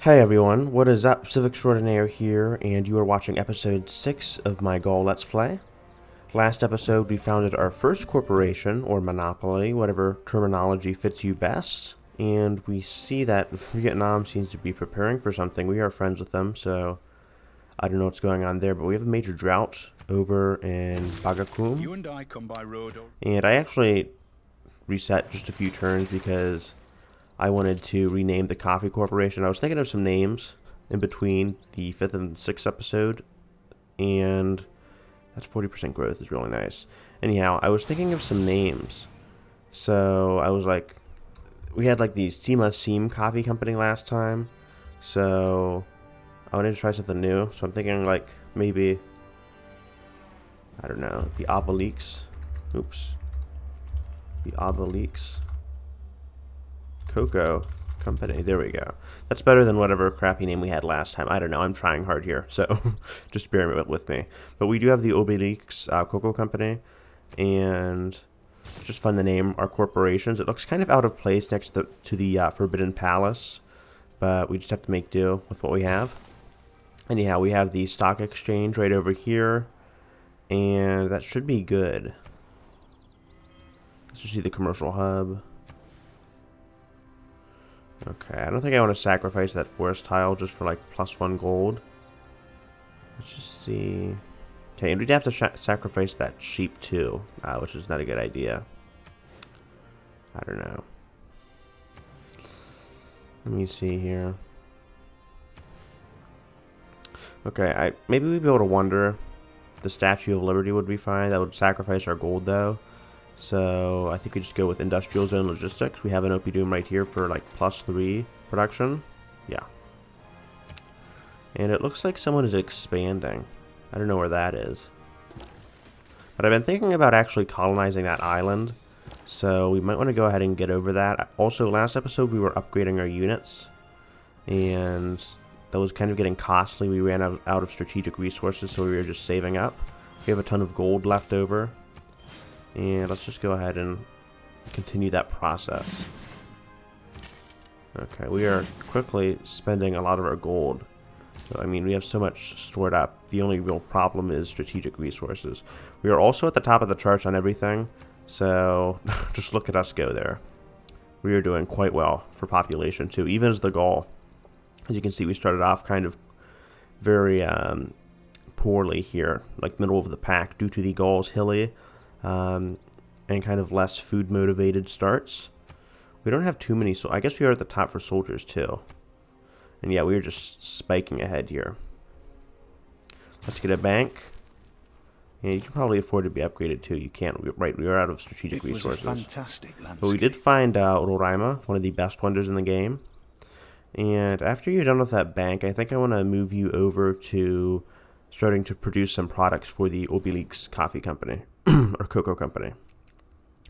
Hey everyone, what is up? Civic Extraordinaire here, and you are watching episode 6 of my Gaul Let's Play. Last episode we founded our first corporation, or monopoly, whatever terminology fits you best, and we see that Vietnam seems to be preparing for something. We are friends with them, so I don't know what's going on there, but we have a major drought over in Bagakum. You and I come by road. And I actually reset just a few turns because I wanted to rename the coffee corporation. I was thinking of some names in between the 5th and 6th episode, and that's 40% growth is really nice. Anyhow, I was thinking of some names. So I was like, we had like the Sima Seam Coffee Company last time, so I wanted to try something new. So I'm thinking like maybe, I don't know, the Obelix. Oops. The Obelix Cocoa Company. There we go. That's better than whatever crappy name we had last time. I don't know. I'm trying hard here, so just bear with me. But we do have the Obelix Cocoa Company, and it's just fun to name our corporations. It looks kind of out of place next to the Forbidden Palace, but we just have to make do with what we have. Anyhow, we have the stock exchange right over here, and that should be good. Let's just see the commercial hub. Okay, I don't think I want to sacrifice that forest tile just for like +1 gold. Let's just see. Okay, and we'd have to sacrifice that sheep too, which is not a good idea. I don't know. Let me see here. Okay, maybe we'd be able to wonder if the Statue of Liberty would be fine. That would sacrifice our gold though. So I think we just go with Industrial Zone Logistics. We have an Opium right here for like +3 production. Yeah. And it looks like someone is expanding. I don't know where that is. But I've been thinking about actually colonizing that island. So we might want to go ahead and get over that. Also, last episode we were upgrading our units. And that was kind of getting costly. We ran out of strategic resources, so we were just saving up. We have a ton of gold left over. And let's just go ahead and continue that process. Okay, we are quickly spending a lot of our gold. So, I mean, we have so much stored up. The only real problem is strategic resources. We are also at the top of the charts on everything. So, just look at us go there. We are doing quite well for population, too. Even as the Gaul. As you can see, we started off kind of very poorly here. Like middle of the pack due to the Gauls hilly. And kind of less food motivated starts. We don't have too many, so I guess we are at the top for soldiers too. And yeah, we are just spiking ahead here. Let's get a bank. And you can probably afford to be upgraded too. You can't, right? We are out of strategic resources. Fantastic landscape. But we did find Roraima, one of the best wonders in the game. And after you're done with that bank, I think I want to move you over to starting to produce some products for the Obelix Coffee Company. Or Cocoa Company.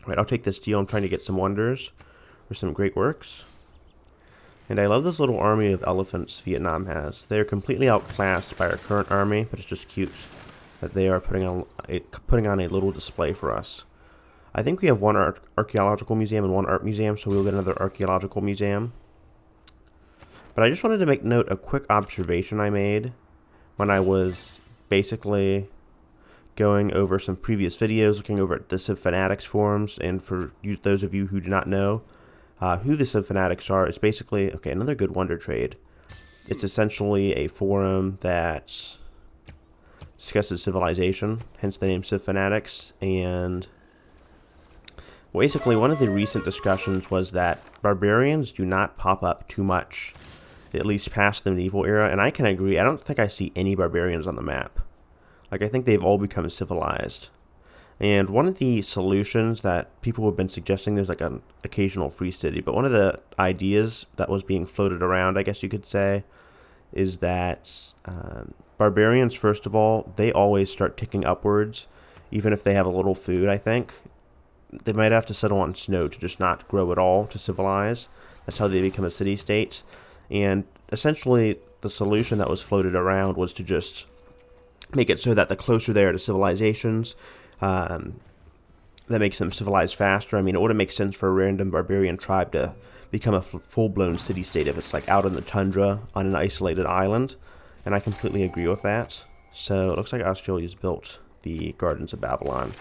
Alright, I'll take this deal. I'm trying to get some wonders or some great works. And I love this little army of elephants Vietnam has. They are completely outclassed by our current army, but it's just cute that they are putting on a little display for us. I think we have one archaeological museum and one art museum, so we'll get another archaeological museum. But I just wanted to make note a quick observation I made when I was basically going over some previous videos, looking over at the Civ Fanatics forums, and for those of you who do not know who the Civ Fanatics are, it's basically, okay, another good wonder trade. It's essentially a forum that discusses civilization, hence the name Civ Fanatics, and basically one of the recent discussions was that barbarians do not pop up too much, at least past the medieval era, and I can agree. I don't think I see any barbarians on the map. Like, I think they've all become civilized. And one of the solutions that people have been suggesting, there's like an occasional free city, but one of the ideas that was being floated around, I guess you could say, is that barbarians, first of all, they always start ticking upwards, even if they have a little food, I think. They might have to settle on snow to just not grow at all to civilize. That's how they become a city-state. And essentially, the solution that was floated around was to just make it so that the closer they are to civilizations, that makes them civilized faster. I mean, it wouldn't make sense for a random barbarian tribe to become a full-blown city-state if it's like out in the tundra on an isolated island, and I completely agree with that. So it looks like Australia's built the Gardens of Babylon.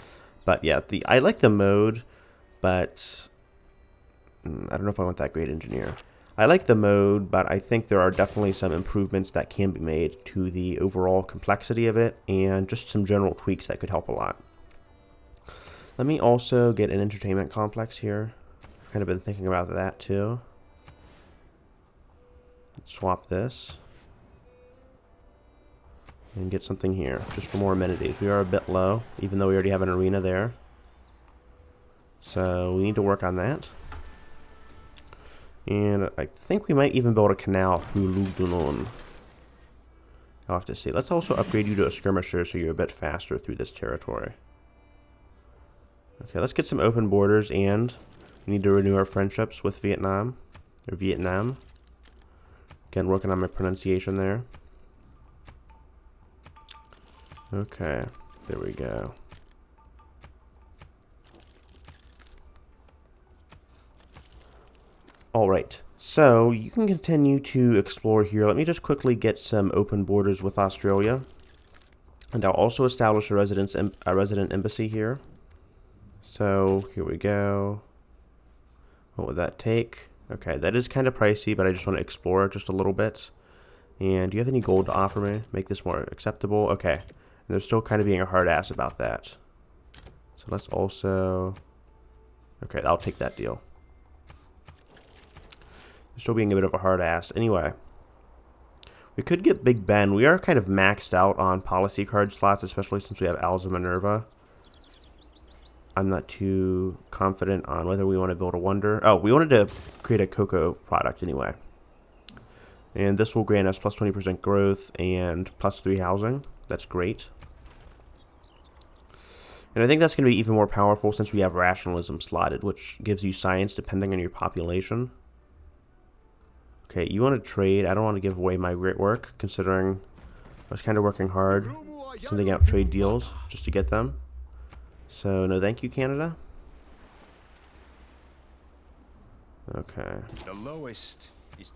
But yeah, I like the mode, but I don't know if I want that great engineer. I like the mode, but I think there are definitely some improvements that can be made to the overall complexity of it, and just some general tweaks that could help a lot. Let me also get an entertainment complex here. I've kind of been thinking about that too. Let's swap this and get something here just for more amenities. We are a bit low, even though we already have an arena there. So we need to work on that. And I think we might even build a canal through Lugdunum. I'll have to see. Let's also upgrade you to a skirmisher so you're a bit faster through this territory. Okay, let's get some open borders, and we need to renew our friendships with Vietnam. Or Vietnam. Again, working on my pronunciation there. Okay, there we go. Alright, so you can continue to explore here. Let me just quickly get some open borders with Australia. And I'll also establish a resident embassy here. So, here we go. What would that take? Okay, that is kind of pricey, but I just want to explore it just a little bit. And do you have any gold to offer me? Make this more acceptable? Okay. And they're still kind of being a hard ass about that. So let's also... Okay, I'll take that deal. They're still being a bit of a hard ass. Anyway. We could get Big Ben. We are kind of maxed out on policy card slots, especially since we have Alza Minerva. I'm not too confident on whether we want to build a wonder. Oh, we wanted to create a cocoa product anyway. And this will grant us plus 20% growth and plus 3 housing. That's great. And I think that's going to be even more powerful since we have rationalism slotted, which gives you science depending on your population. Okay, you want to trade. I don't want to give away my great work, considering I was kind of working hard, sending out trade deals just to get them. So, no thank you, Canada. Okay. The lowest is...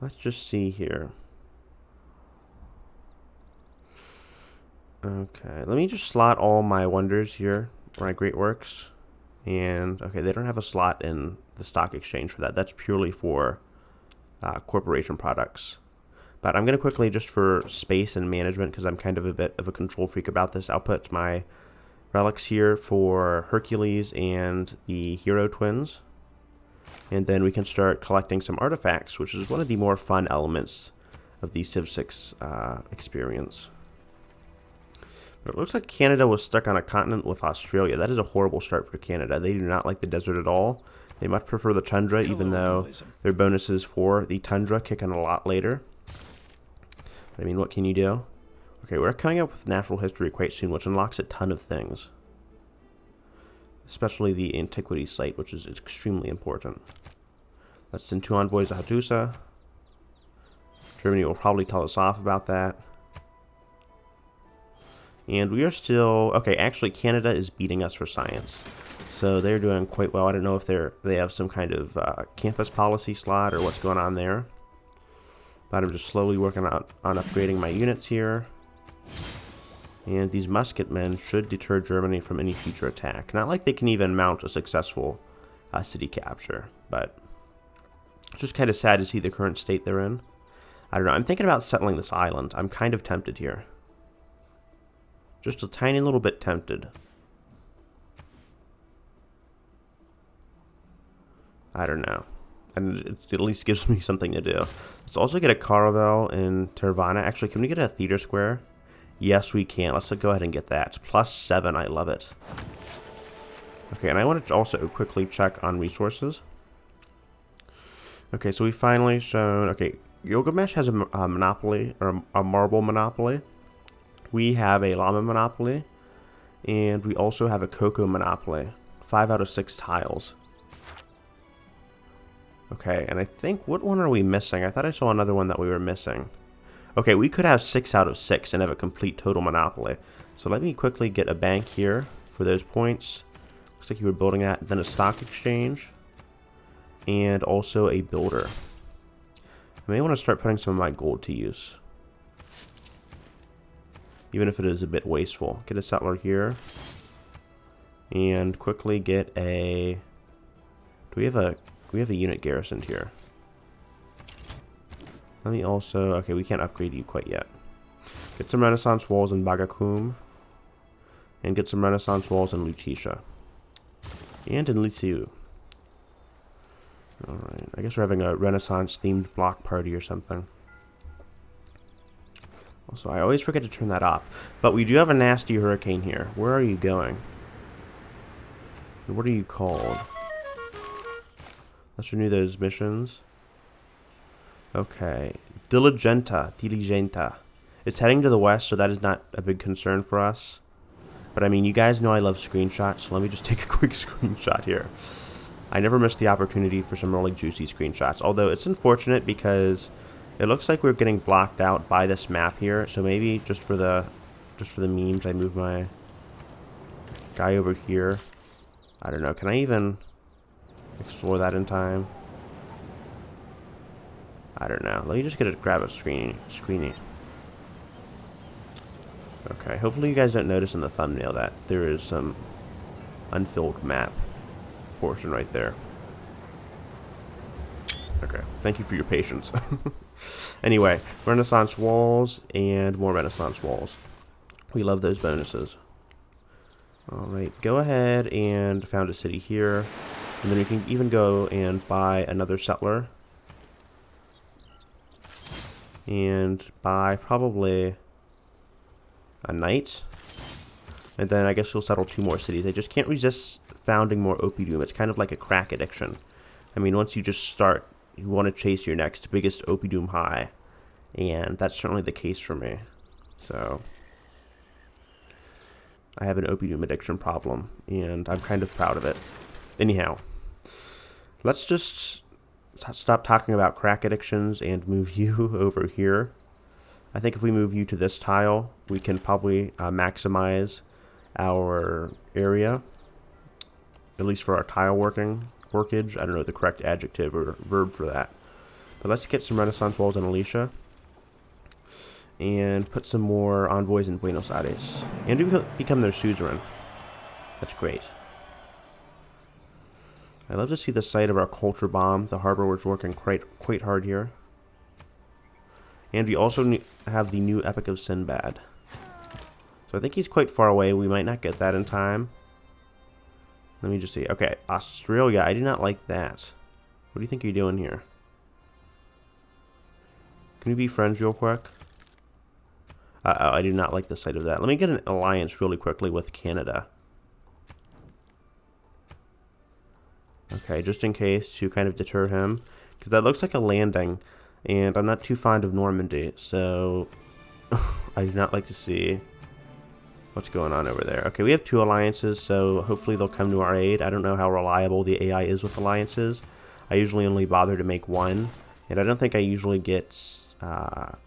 Let's just see here. Okay, let me just slot all my wonders here, my great works. And, okay, they don't have a slot in the stock exchange for that. That's purely for corporation products. But I'm going to quickly, just for space and management, because I'm kind of a bit of a control freak about this, I'll put my relics here for Hercules and the hero twins. And then we can start collecting some artifacts, which is one of the more fun elements of the Civ 6 experience. But it looks like Canada was stuck on a continent with Australia. That is a horrible start for Canada. They do not like the desert at all. They much prefer the tundra, even though their bonuses for the tundra kick in a lot later. I mean, what can you do? Okay, we're coming up with natural history quite soon, which unlocks a ton of things. Especially the antiquity site, which is extremely important. Let's send 2 envoys to Hattusa. Germany will probably tell us off about that. And we are still... Okay, actually, Canada is beating us for science. So they're doing quite well. I don't know if they have some kind of campus policy slot or what's going on there. But I'm just slowly working on upgrading my units here. And these musketmen should deter Germany from any future attack. Not like they can even mount a successful city capture. But it's just kind of sad to see the current state they're in. I don't know. I'm thinking about settling this island. I'm kind of tempted here. Just a tiny little bit tempted. I don't know. And it at least gives me something to do. Let's also get a Caravel in Tervana. Actually, can we get a theater square? Yes, we can. Let's go ahead and get that. +7. I love it. Okay, and I want to also quickly check on resources. Okay, so we finally shown... Okay, Gilgamesh has a monopoly, or a marble monopoly. We have a llama monopoly. And we also have a cocoa monopoly. 5 out of 6 tiles. Okay, and I think, what one are we missing? I thought I saw another one that we were missing. Okay, we could have 6 out of 6 and have a complete total monopoly. So let me quickly get a bank here for those points. Looks like you were building that. Then a stock exchange. And also a builder. I may want to start putting some of my gold to use. Even if it is a bit wasteful. Get a settler here. And quickly get a... We have a unit garrisoned here. Let me also... Okay, we can't upgrade you quite yet. Get some Renaissance walls in Bagakum. And get some Renaissance walls in Lutetia. And in Lisieux. Alright, I guess we're having a Renaissance-themed block party or something. Also, I always forget to turn that off. But we do have a nasty hurricane here. Where are you going? And what are you called? Let's renew those missions. Okay. Diligenta. It's heading to the west, so that is not a big concern for us. But I mean, you guys know I love screenshots, so let me just take a quick screenshot here. I never missed the opportunity for some really juicy screenshots. Although it's unfortunate because it looks like we're getting blocked out by this map here. So maybe just for the memes, I move my guy over here. I don't know. Can I even explore that in time? I don't know. Let me just grab a screening. Okay. Hopefully you guys don't notice in the thumbnail that there is some unfilled map portion right there. Okay, thank you for your patience. Anyway, Renaissance walls and more Renaissance walls. We love those bonuses. Alright, go ahead and found a city here. And then you can even go and buy another settler. And buy probably a knight. And then I guess you'll settle 2 more cities. I just can't resist founding more opium. It's kind of like a crack addiction. I mean, once you just start, you want to chase your next biggest opium high. And that's certainly the case for me. So I have an opium addiction problem, and I'm kind of proud of it. Anyhow, let's just stop talking about crack addictions and move you over here. I think if we move you to this tile, we can probably maximize our area, at least for our tile workage. I don't know the correct adjective or verb for that. But let's get some Renaissance walls in Alicia. And put some more envoys in Buenos Aires. And we become their suzerain. That's great. I love to see the site of our culture bomb. The harbor was working quite hard here. And we also have the new Epic of Sinbad. So I think he's quite far away. We might not get that in time. Let me just see. Okay, Australia. I do not like that. What do you think you're doing here? Can we be friends real quick? Uh-oh, I do not like the sight of that. Let me get an alliance really quickly with Canada. Okay, just in case to kind of deter him. Because that looks like a landing. And I'm not too fond of Normandy. So I do not like to see what's going on over there. Okay, we have 2 alliances. So hopefully they'll come to our aid. I don't know how reliable the AI is with alliances. I usually only bother to make 1. And I don't think I usually get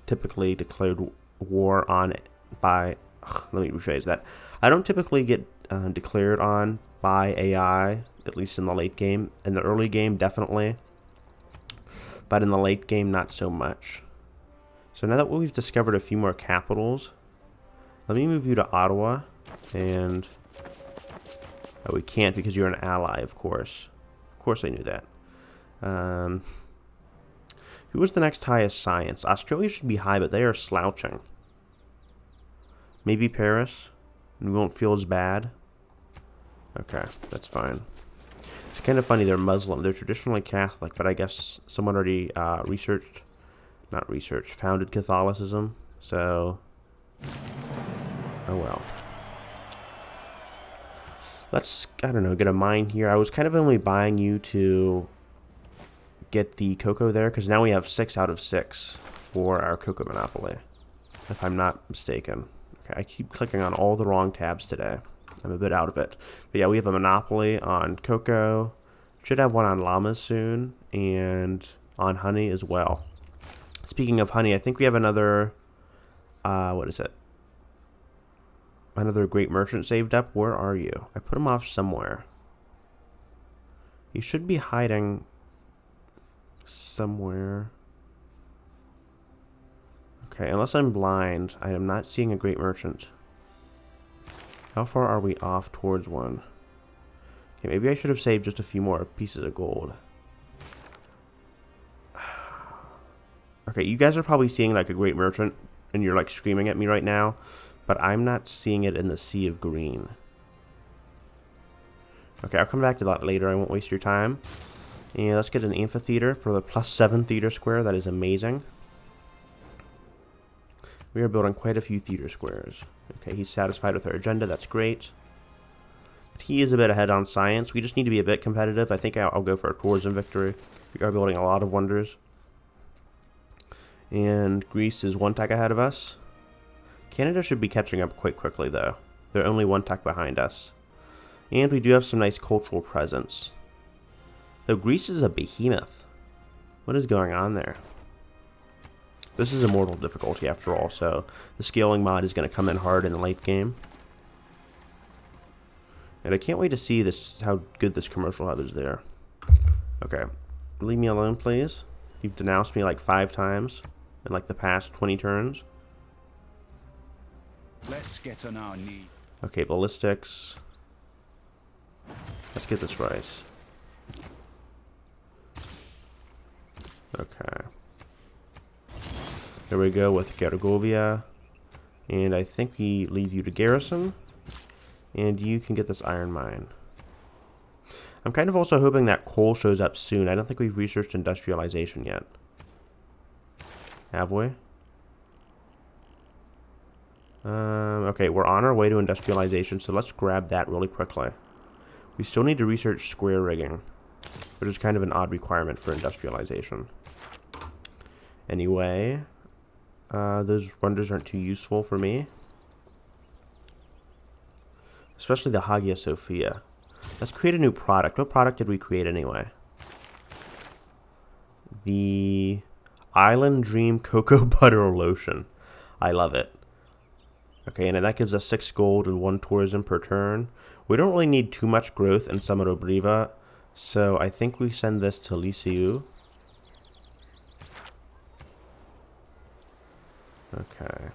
typically declared war on by... let me rephrase that. I don't typically get declared on by AI, at least in the late game. In the early game, definitely. But in the late game, not so much. So now that we've discovered a few more capitals, let me move you to Ottawa. And... oh, we can't because you're an ally, of course. Of course I knew that. Who was the next highest science? Australia should be high, but they are slouching. Maybe Paris, and we won't feel as bad. Okay, that's fine. It's kind of funny, they're Muslim. They're traditionally Catholic, but I guess someone already founded Catholicism. So, oh well. Let's, I don't know, get a mine here. I was kind of only buying you to get the cocoa there, because now we have 6 out of 6 for our cocoa monopoly, if I'm not mistaken. Okay, I keep clicking on all the wrong tabs today. I'm a bit out of it. But yeah, we have a monopoly on cocoa. Should have one on llamas soon, and on honey as well. Speaking of honey, I think we have another, what is it? Another great merchant saved up. Where are you? I put him off somewhere. He should be hiding somewhere. Okay, unless I'm blind, I am not seeing a great merchant. How far are we off towards one? Okay, maybe I should have saved just a few more pieces of gold. Okay, you guys are probably seeing like a great merchant, and you're like screaming at me right now, but I'm not seeing it in the sea of green. Okay, I'll come back to that later. I won't waste your time. And let's get an amphitheater for the +7 theater square. That is amazing. We are building quite a few theater squares. Okay, he's satisfied with our agenda. That's great. But he is a bit ahead on science. We just need to be a bit competitive. I think I'll go for a tourism victory. We are building a lot of wonders. And Greece is 1 tech ahead of us. Canada should be catching up quite quickly, though. They're only 1 tech behind us. And we do have some nice cultural presence. Though Greece is a behemoth. What is going on there? This is Immortal difficulty after all, so the scaling mod is going to come in hard in the late game. And I can't wait to see this, how good this commercial hub is there. Okay, leave me alone, please. You've denounced me like 5 times in like the past 20 turns. Let's get on our knees. Okay, ballistics. Let's get this rice. Okay. There we go with Gergovia. And I think we leave you to garrison. And you can get this iron mine. I'm kind of also hoping that coal shows up soon. I don't think we've researched industrialization yet. Have we? Okay, we're on our way to industrialization, so let's grab that really quickly. We still need to research square rigging, which is kind of an odd requirement for industrialization. Anyway, those wonders aren't too useful for me. Especially the Hagia Sophia. Let's create a new product. What product did we create anyway? The Island Dream Cocoa Butter Lotion. I love it. Okay, and that gives us 6 gold and 1 tourism per turn. We don't really need too much growth in Samarobriva, so I think we send this to Lysiu. Okay.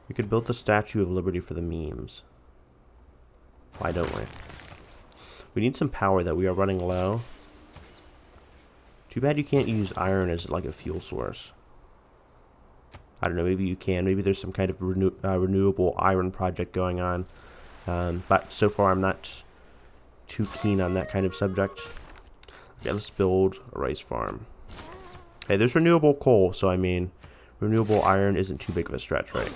We could build the Statue of Liberty for the memes. Why don't we? We need some power, though. We are running low. Too bad you can't use iron as like a fuel source. I don't know, maybe you can. Maybe there's some kind of renewable iron project going on. But so far I'm not too keen on that kind of subject. Okay, let's build a rice farm. Hey, there's renewable coal, so I mean, renewable iron isn't too big of a stretch, right?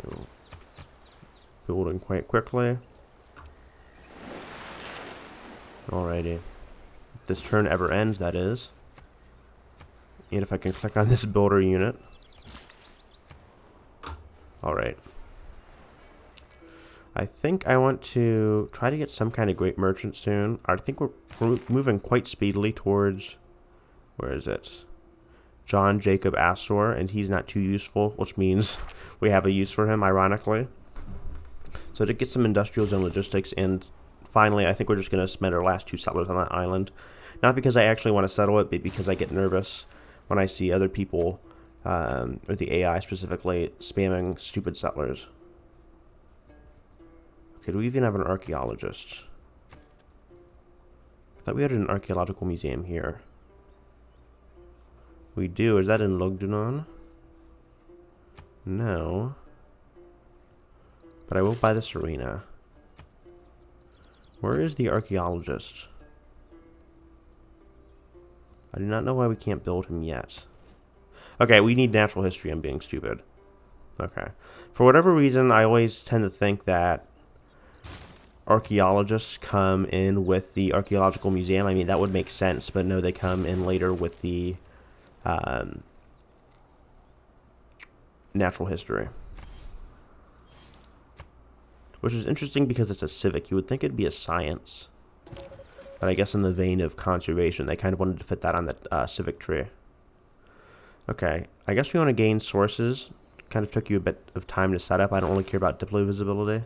Okay, building quite quickly. Alrighty. If this turn ever ends, that is. And if I can click on this builder unit. Alright. I think I want to try to get some kind of great merchant soon. I think we're moving quite speedily towards... Where is it? John Jacob Astor, and he's not too useful, which means we have a use for him, ironically. So to get some industrials and logistics, and finally, I think we're just going to spend our last 2 settlers on that island. Not because I actually want to settle it, but because I get nervous when I see other people, or the AI specifically, spamming stupid settlers. Okay, do we even have an archaeologist? I thought we had an archaeological museum here. We do. Is that in Lugdunon? No. But I will buy this arena. Where is the archaeologist? I do not know why we can't build him yet. Okay, we need natural history. I'm being stupid. Okay. For whatever reason, I always tend to think that archaeologists come in with the archaeological museum. I mean, that would make sense, but no, they come in later with the natural history. Which is interesting because it's a civic. You would think it'd be a science. But I guess in the vein of conservation, they kind of wanted to fit that on the civic tree. Okay, I guess we want to gain sources. Kind of took you a bit of time to set up. I don't really care about Diplo visibility.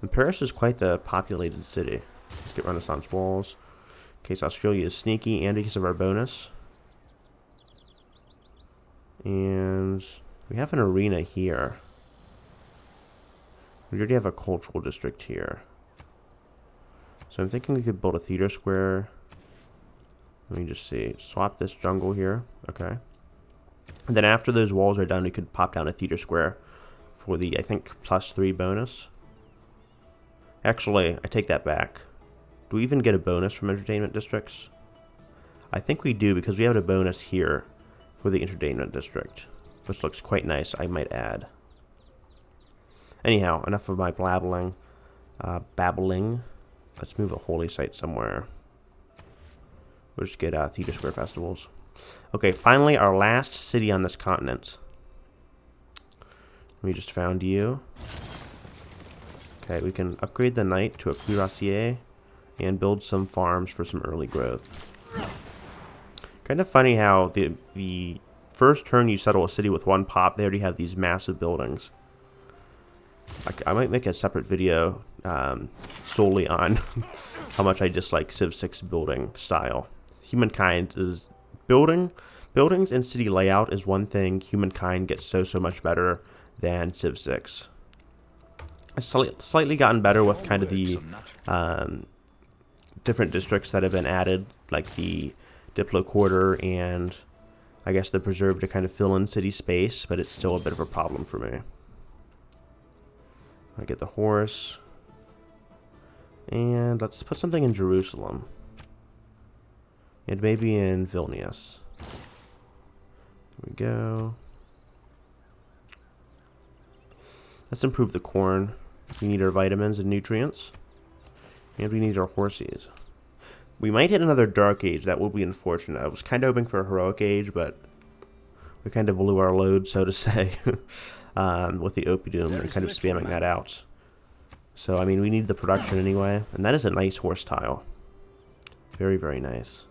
And Paris is quite the populated city. Let's get Renaissance walls. In case Australia is sneaky and because of our bonus. And we have an arena here. We already have a cultural district here. So I'm thinking we could build a theater square. Let me just see. Swap this jungle here. Okay. And then after those walls are done, we could pop down a theater square for the, I think, +3 bonus. Actually, I take that back. Do we even get a bonus from entertainment districts? I think we do because we have a bonus here for the entertainment district, which looks quite nice, I might add. Anyhow, enough of my babbling. Let's move a holy site somewhere. We'll just get theater square festivals. Okay, finally our last city on this continent. We just found you. Okay, we can upgrade the knight to a cuirassier and build some farms for some early growth. Kind of funny how the first turn you settle a city with 1 pop, they already have these massive buildings. I might make a separate video solely on how much I dislike Civ 6 building style. Humankind is buildings and city layout is one thing. Humankind gets so much better than Civ 6. It's slightly gotten better with kind of the different districts that have been added, like the Diplo Quarter and I guess the Preserve to kind of fill in city space, but it's still a bit of a problem for me. I get the horse. And let's put something in Jerusalem. And maybe in Vilnius. There we go. Let's improve the corn. We need our vitamins and nutrients. And we need our horses. We might hit another Dark Age. That would be unfortunate. I was kind of hoping for a Heroic Age, but we kind of blew our load, so to say, with the Opium and kind of spamming that out. So, I mean, we need the production anyway. And that is a nice horse tile. Very, very nice.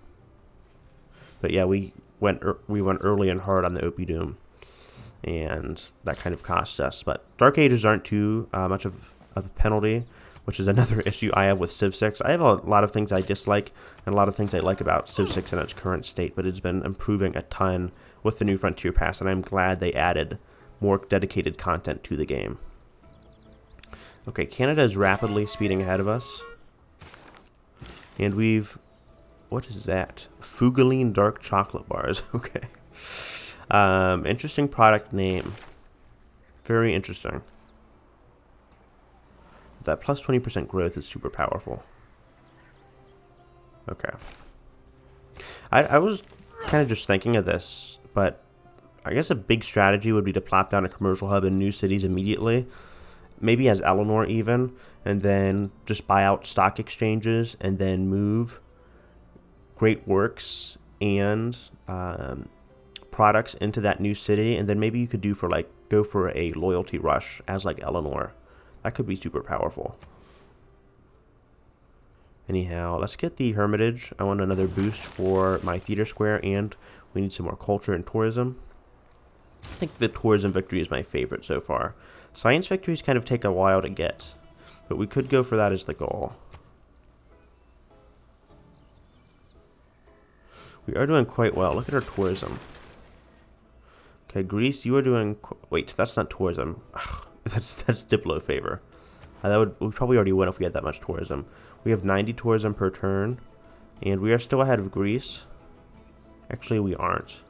But yeah, we went early and hard on the Opium. And that kind of cost us. But Dark Ages aren't too much of a penalty, which is another issue I have with Civ 6. I have a lot of things I dislike and a lot of things I like about Civ 6 in its current state, but it's been improving a ton with the new Frontier Pass, and I'm glad they added more dedicated content to the game. Okay, Canada is rapidly speeding ahead of us. And we've... What is that? Fugaline dark chocolate bars. Okay. Interesting product name. Very interesting. That plus 20% growth is super powerful. Okay. I was kind of just thinking of this, but I guess a big strategy would be to plop down a commercial hub in new cities immediately. Maybe as Eleanor even, and then just buy out stock exchanges and then move great works and products into that new city, and then maybe you could go for a loyalty rush as like Eleanor. That could be super powerful. Anyhow, let's get the Hermitage. I want another boost for my theater square, and we need some more culture and tourism. I think the tourism victory is my favorite so far. Science victories kind of take a while to get, but we could go for that as the goal. We are doing quite well. Look at our tourism. Okay, Greece, you are doing... Wait, that's not tourism. Ugh, that's Diplo favor. We'd probably already win if we had that much tourism. We have 90 tourism per turn, and we are still ahead of Greece. Actually, we aren't.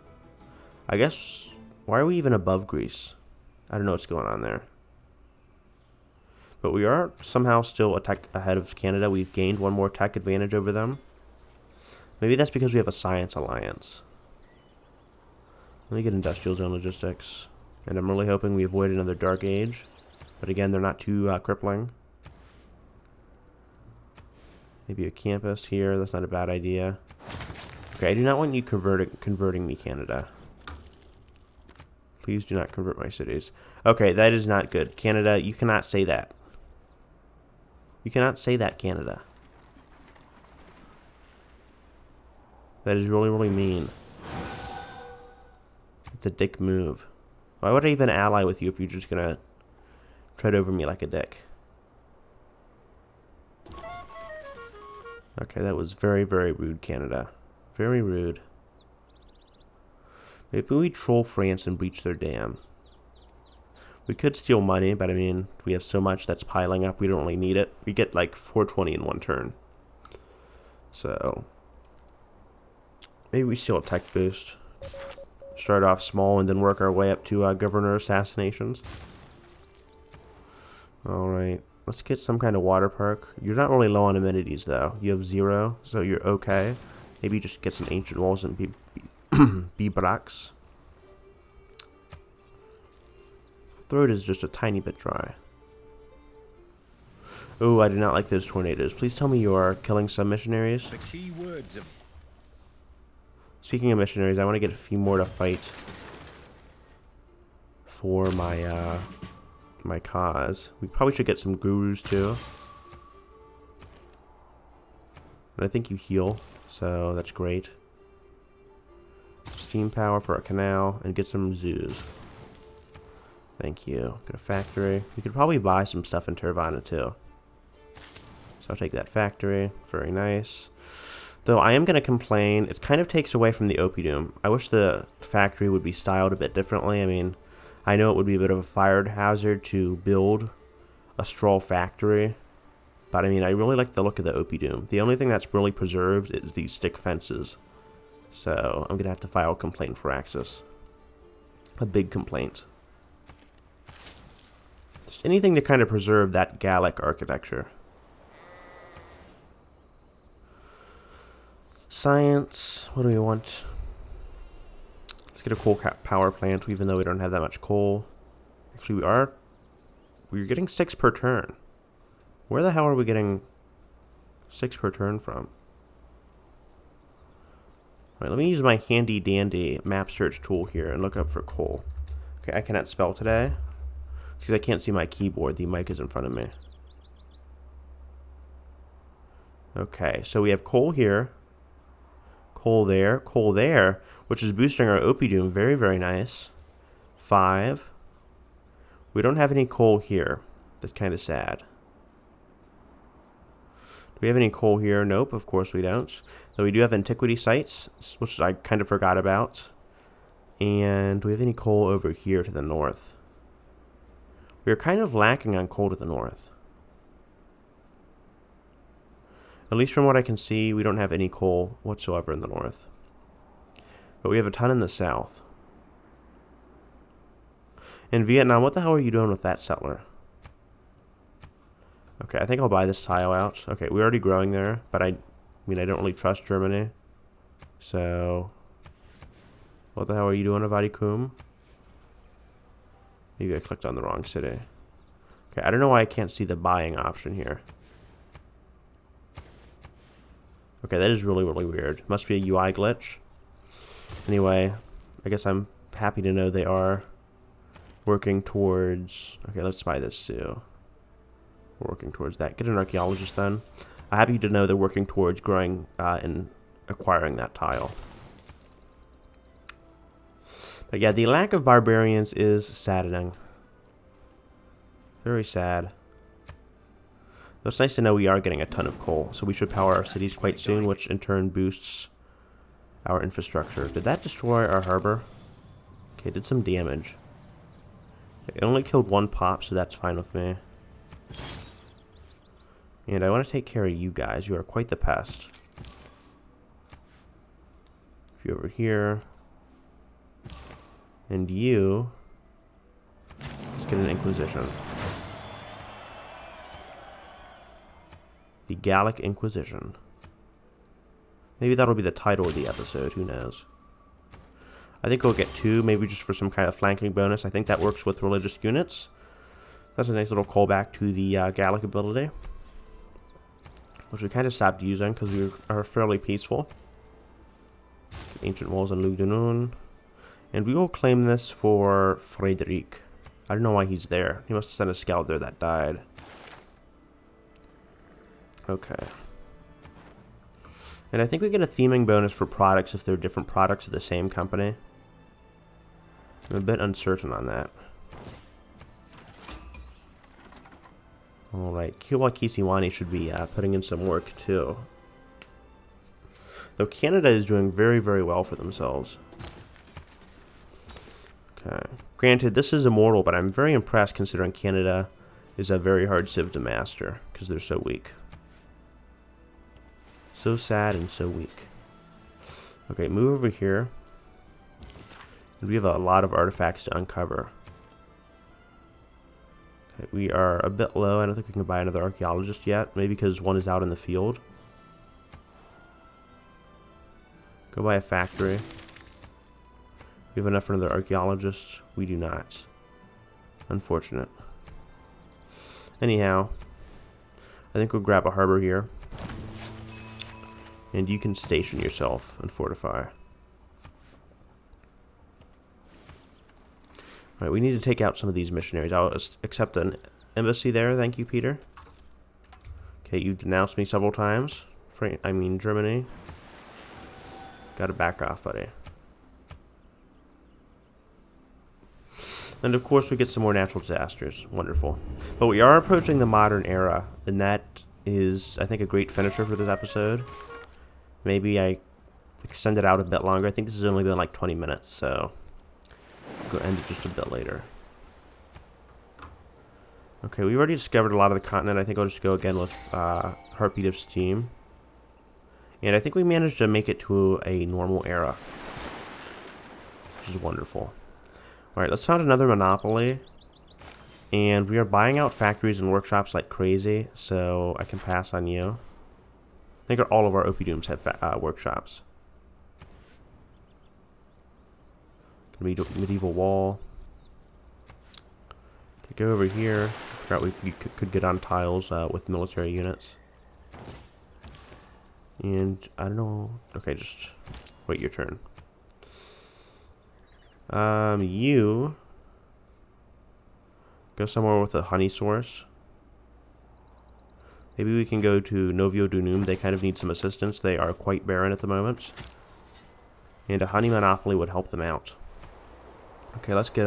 I guess... Why are we even above Greece? I don't know what's going on there. But we are somehow still a tech ahead of Canada. We've gained one more tech advantage over them. Maybe that's because we have a science alliance. Let me get industrial zone logistics. And I'm really hoping we avoid another dark age. But again, they're not too crippling. Maybe a campus here. That's not a bad idea. Okay, I do not want you converting me, Canada. Please do not convert my cities. Okay, that is not good. Canada, you cannot say that. You cannot say that, Canada. That is really, really mean. It's a dick move. Why would I even ally with you if you're just gonna tread over me like a dick? Okay, that was very, very rude, Canada. Very rude. Maybe we troll France and breach their dam. We could steal money, but I mean, we have so much that's piling up, we don't really need it. We get like 420 in one turn. So, maybe we steal a tech boost. Start off small and then work our way up to governor assassinations. Alright, let's get some kind of water park. You're not really low on amenities though. You have 0, so you're okay. Maybe just get some ancient walls and be brax. Throat is just a tiny bit dry. Oh, I do not like those tornadoes. Please tell me you are killing some missionaries. The key words of Speaking of missionaries, I want to get a few more to fight for my my cause. We probably should get some gurus too. And I think you heal, so that's great. Steam power for a canal and get some zoos. Thank you. Get a factory. We could probably buy some stuff in Tervana too. So I'll take that factory. Very nice. Though I am going to complain, it kind of takes away from the opium. I wish the factory would be styled a bit differently. I mean, I know it would be a bit of a fire hazard to build a straw factory. But I mean, I really like the look of the opium. The only thing that's really preserved is these stick fences. So I'm going to have to file a complaint for Axis. A big complaint. Just anything to kind of preserve that Gallic architecture. Science, what do we want? Let's get a coal power plant, even though we don't have that much coal. Actually, we're getting 6 per turn. Where the hell are we getting 6 per turn from? Alright, let me use my handy dandy map search tool here and look up for coal. Okay, I cannot spell today because I can't see my keyboard. The mic is in front of me. Okay, so we have coal here. Coal there, which is boosting our opium. Very, very nice. 5. We don't have any coal here. That's kind of sad. Do we have any coal here? Nope, of course we don't. Though we do have antiquity sites, which I kind of forgot about. And do we have any coal over here to the north? We're kind of lacking on coal to the north. At least from what I can see, we don't have any coal whatsoever in the north. But we have a ton in the south. In Vietnam, what the hell are you doing with that settler? Okay, I think I'll buy this tile out. Okay, we're already growing there, but I mean, I don't really trust Germany. So, what the hell are you doing, Avadikum? Maybe I clicked on the wrong city. Okay, I don't know why I can't see the buying option here. Okay, that is really, really weird. Must be a UI glitch. Anyway, I guess I'm happy to know they are working towards... Okay, let's buy this too. We're working towards that. Get an archaeologist then. I'm happy to know they're working towards growing and acquiring that tile. But yeah, the lack of barbarians is saddening. Very sad. Though it's nice to know we are getting a ton of coal, so we should power our cities quite soon, which in turn boosts our infrastructure. Did that destroy our harbor? Okay, it did some damage. It only killed 1 pop, so that's fine with me. And I want to take care of you guys. You are quite the pest. If you over here. And you. Let's get an Inquisition. The Gallic Inquisition. Maybe that'll be the title of the episode. Who knows? I think we'll get 2, maybe just for some kind of flanking bonus. I think that works with religious units. That's a nice little callback to the Gallic ability, which we kind of stopped using because we are fairly peaceful. Ancient walls in Lugdunun. And we will claim this for Frederick. I don't know why he's there. He must have sent a scout there that died. Okay. And I think we get a theming bonus for products if they're different products of the same company. I'm a bit uncertain on that. Alright, Kiwa Kisiwani should be putting in some work too. Though Canada is doing very, very well for themselves. Okay. Granted, this is Immortal, but I'm very impressed considering Canada is a very hard civ to master because they're so weak. So sad and so weak. Okay, move over here. And we have a lot of artifacts to uncover. Okay, we are a bit low. I don't think we can buy another archaeologist yet. Maybe because one is out in the field. Go buy a factory. We have enough for another archaeologist. We do not. Unfortunate. Anyhow, I think we'll grab a harbor here. And you can station yourself and fortify. Alright, we need to take out some of these missionaries. I'll accept an embassy there. Thank you, Peter. Okay, you've denounced me several times. Germany. Gotta back off, buddy. And of course we get some more natural disasters. Wonderful. But we are approaching the modern era, and that is, I think, a great finisher for this episode. Maybe I extend it out a bit longer. I think this has only been like 20 minutes, so I'll go end it just a bit later. Okay, we already discovered a lot of the continent. I think I'll just go again with Heartbeat of Steam. And I think we managed to make it to a normal era, which is wonderful. Alright, let's found another monopoly. And we are buying out factories and workshops like crazy, so I can pass on you. I think all of our Opidooms have workshops. Gonna be medieval wall. Okay, go over here. I forgot we could get on tiles with military units. And I don't know. Okay, just wait your turn. You go somewhere with a honey source. Maybe we can go to Novio Dunum. They kind of need some assistance. They are quite barren at the moment. And a honey monopoly would help them out. Okay, let's get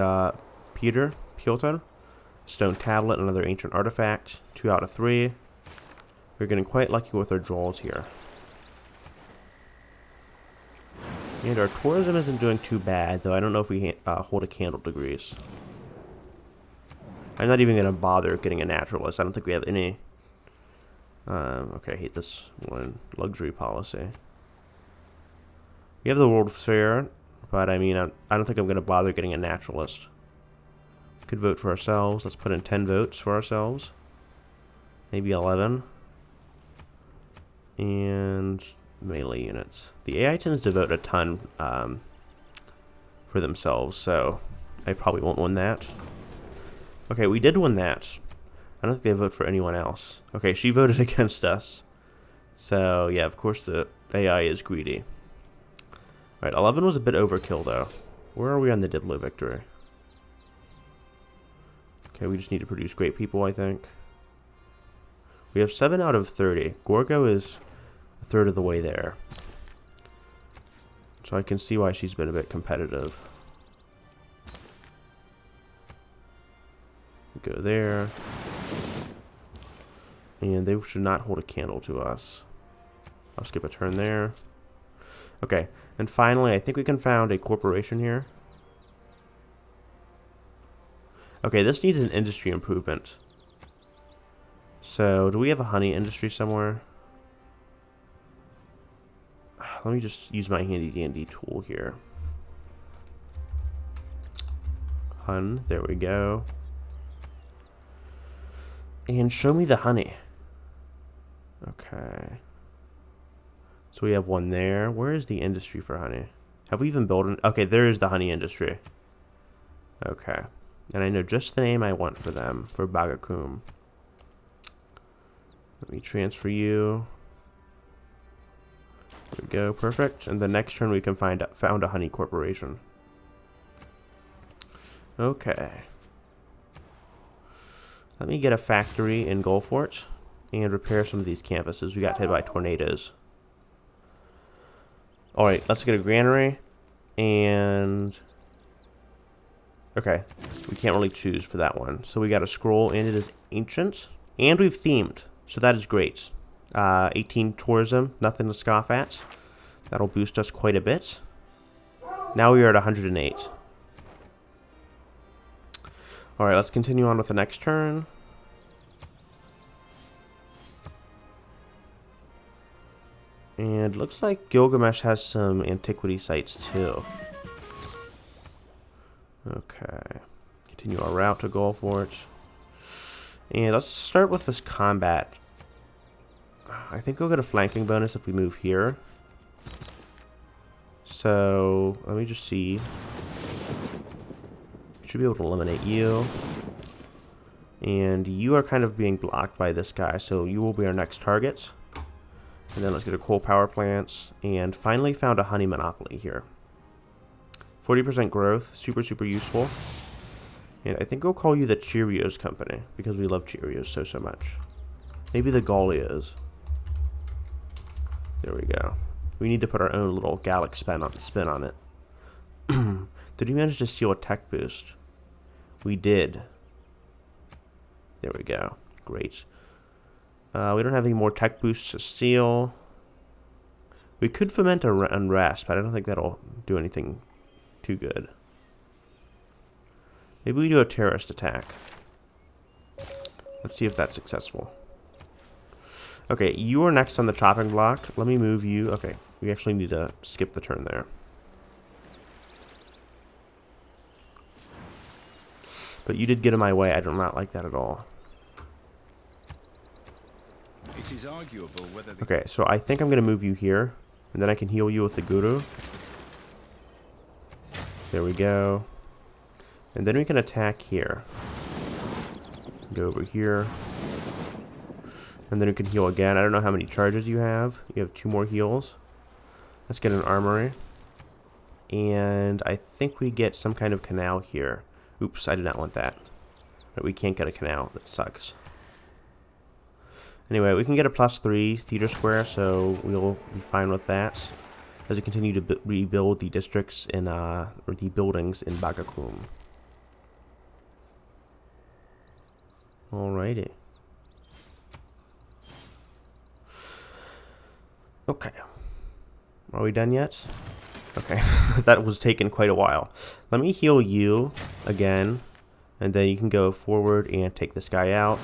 Piotr. Stone tablet, another ancient artifact. 2 out of 3. We're getting quite lucky with our draws here. And our tourism isn't doing too bad, though I don't know if we hold a candle degrees. I'm not even going to bother getting a naturalist. I don't think we have any. Okay, I hate this one. Luxury policy. We have the World Fair, but I mean, I don't think I'm going to bother getting a naturalist. Could vote for ourselves. Let's put in 10 votes for ourselves. Maybe 11. And melee units. The AI tends to vote a ton for themselves, so I probably won't win that. Okay, we did win that. I don't think they vote for anyone else. Okay, she voted against us. So, yeah, of course the AI is greedy. Alright, 11 was a bit overkill, though. Where are we on the Diblo victory? Okay, we just need to produce great people, I think. We have 7 out of 30. Gorgo is a third of the way there. So I can see why she's been a bit competitive. Go there. And they should not hold a candle to us. I'll skip a turn there. Okay, and finally, I think we can found a corporation here. Okay, this needs an industry improvement. So, do we have a honey industry somewhere? Let me just use my handy dandy tool here. Hun, there we go. And show me the honey. Okay. So we have one there. Where is the industry for honey? Have we even built an... Okay, there is the honey industry. Okay. And I know just the name I want for them, for Bagakum. Let me transfer you. There we go, perfect. And the next turn we can found a honey corporation. Okay. Let me get a factory in Gulfort and repair some of these campuses. We got hit by tornadoes. Alright, let's get a granary. And... okay, we can't really choose for that one. So we got a scroll, and it is ancient. And we've themed, so that is great. 18 tourism, nothing to scoff at. That'll boost us quite a bit. Now we are at 108. Alright, let's continue on with the next turn. And looks like Gilgamesh has some antiquity sites too. Okay. Continue our route to Gaul Fort. And let's start with this combat. I think we'll get a flanking bonus if we move here. So, let me just see. Should be able to eliminate you. And you are kind of being blocked by this guy, so you will be our next target. And then let's get a coal power plants. And finally found a honey monopoly here. 40% growth, super, super useful. And I think we'll call you the Cheerios Company, because we love Cheerios so, so much. Maybe the Gallias. There we go. We need to put our own little Gallic spin on it. Did we manage to steal a tech boost? We did. There we go. Great. We don't have any more tech boosts to steal. We could foment a unrest, but I don't think that'll do anything too good. Maybe we do a terrorist attack. Let's see if that's successful. Okay, you are next on the chopping block. Let me move you. Okay, we actually need to skip the turn there. But you did get in my way. I do not like that at all. It is arguable whether Okay, so I think I'm going to move you here. And then I can heal you with the Guru. There we go. And then we can attack here. Go over here. And then we can heal again. I don't know how many charges you have. You have 2 more heals. Let's get an armory. And I think we get some kind of canal here. Oops, I did not want that. But we can't get a canal. That sucks. Anyway, we can get a +3 theater square, so we'll be fine with that as we continue to rebuild the districts in, or the buildings in Bagakum. Alrighty. Okay. Are we done yet? Okay. That was taking quite a while. Let me heal you again. And then you can go forward and take this guy out.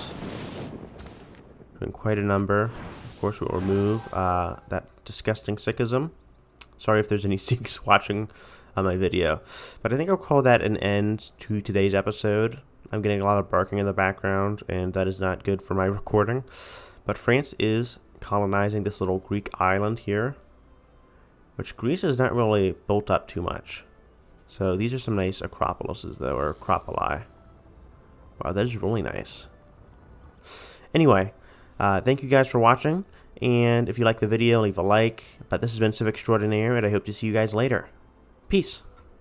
Doing quite a number. Of course, we'll remove that disgusting Sikhism. Sorry if there's any Sikhs watching my video. But I think I'll call that an end to today's episode. I'm getting a lot of barking in the background, and that is not good for my recording. But France is colonizing this little Greek island here, which Greece is not really built up too much. So these are some nice acropolises, though, or acropoli. Wow, that is really nice. Anyway, thank you guys for watching, and if you like the video, leave a like. But this has been Civic Extraordinaire, and I hope to see you guys later. Peace.